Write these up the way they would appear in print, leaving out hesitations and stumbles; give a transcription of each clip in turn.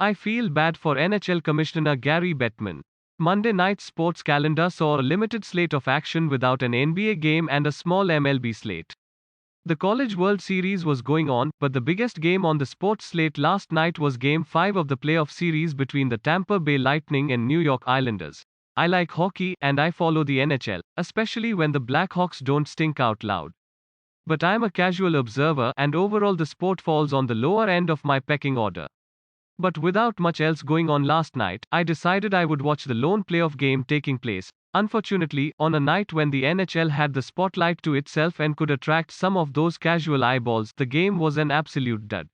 I feel bad for NHL Commissioner Gary Bettman. Monday night's sports calendar saw a limited slate of action without an NBA game and a small MLB slate. The College World Series was going on, but the biggest game on the sports slate last night was Game 5 of the playoff series between the Tampa Bay Lightning and New York Islanders. I like hockey, and I follow the NHL, especially when the Blackhawks don't stink out loud. But I'm a casual observer, and overall the sport falls on the lower end of my pecking order. But without much else going on last night, I decided I would watch the lone playoff game taking place. Unfortunately, on a night when the NHL had the spotlight to itself and could attract some of those casual eyeballs, the game was an absolute dud.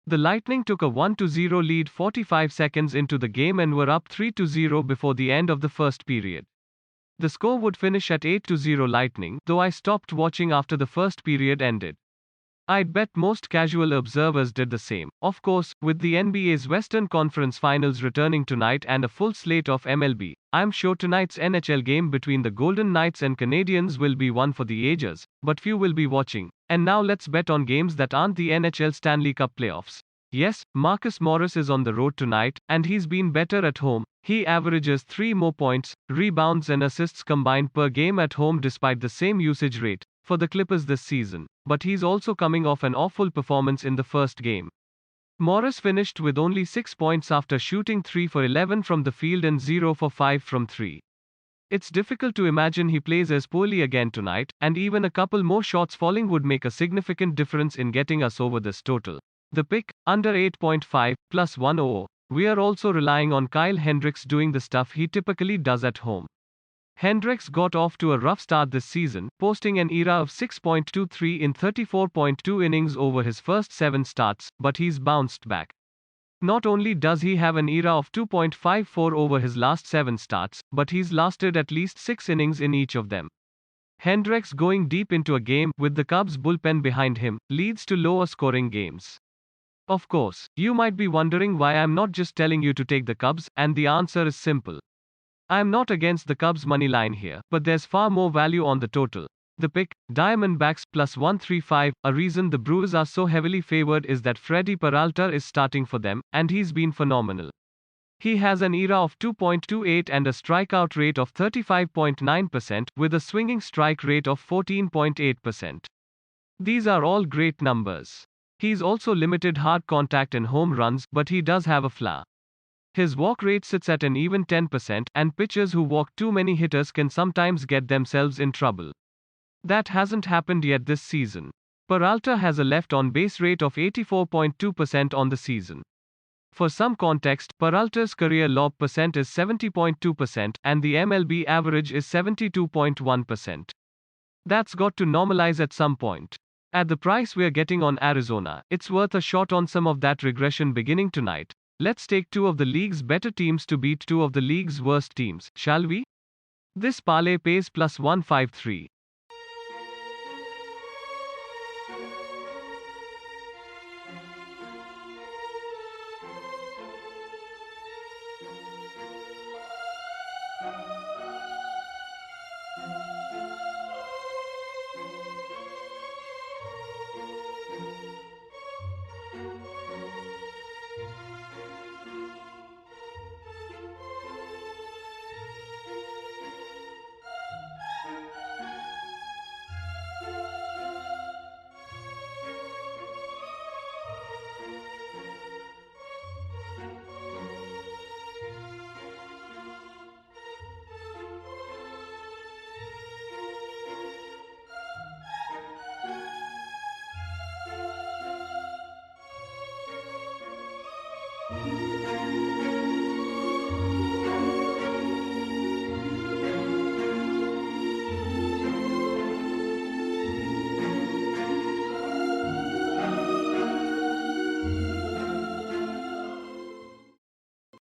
The Lightning took a 1-0 lead 45 seconds into the game and were up 3-0 before the end of the first period. The score would finish at 8-0 Lightning, though I stopped watching after the first period ended. I'd bet most casual observers did the same. Of course, with the NBA's Western Conference Finals returning tonight and a full slate of MLB, I'm sure tonight's NHL game between the Golden Knights and Canadiens will be one for the ages, but few will be watching. And now let's bet on games that aren't the NHL Stanley Cup playoffs. Yes, Marcus Morris is on the road tonight, and he's been better at home. He averages 3 more points, rebounds and assists combined per game at home despite the same usage rate for the Clippers this season. But he's also coming off an awful performance in the first game. Morris finished with only 6 points after shooting 3 for 11 from the field and 0 for 5 from 3. It's difficult to imagine he plays as poorly again tonight, and even a couple more shots falling would make a significant difference in getting us over this total. The pick, under 8.5, plus 100. We are also relying on Kyle Hendricks doing the stuff he typically does at home. Hendricks got off to a rough start this season, posting an ERA of 6.23 in 34.2 innings over his first 7 starts, but he's bounced back. Not only does he have an ERA of 2.54 over his last 7 starts, but he's lasted at least 6 innings in each of them. Hendricks going deep into a game with the Cubs bullpen behind him leads to lower scoring games. Of course, you might be wondering why I'm not just telling you to take the Cubs, and the answer is simple. I'm not against the Cubs money line here, but there's far more value on the total. The pick, Diamondbacks plus 135. A reason the Brewers are so heavily favored is that Freddie Peralta is starting for them, and he's been phenomenal. He has an ERA of 2.28 and a strikeout rate of 35.9%, with a swinging strike rate of 14.8%. These are all great numbers. He's also limited hard contact and home runs, but he does have a flaw. His walk rate sits at an even 10%, and pitchers who walk too many hitters can sometimes get themselves in trouble. That hasn't happened yet this season. Peralta has a left-on base rate of 84.2% on the season. For some context, Peralta's career lob percent is 70.2%, and the MLB average is 72.1%. That's got to normalize at some point. At the price we're getting on Arizona, it's worth a shot on some of that regression beginning tonight. Let's take 2 of the league's better teams to beat 2 of the league's worst teams, shall we? This parlay pays plus 153.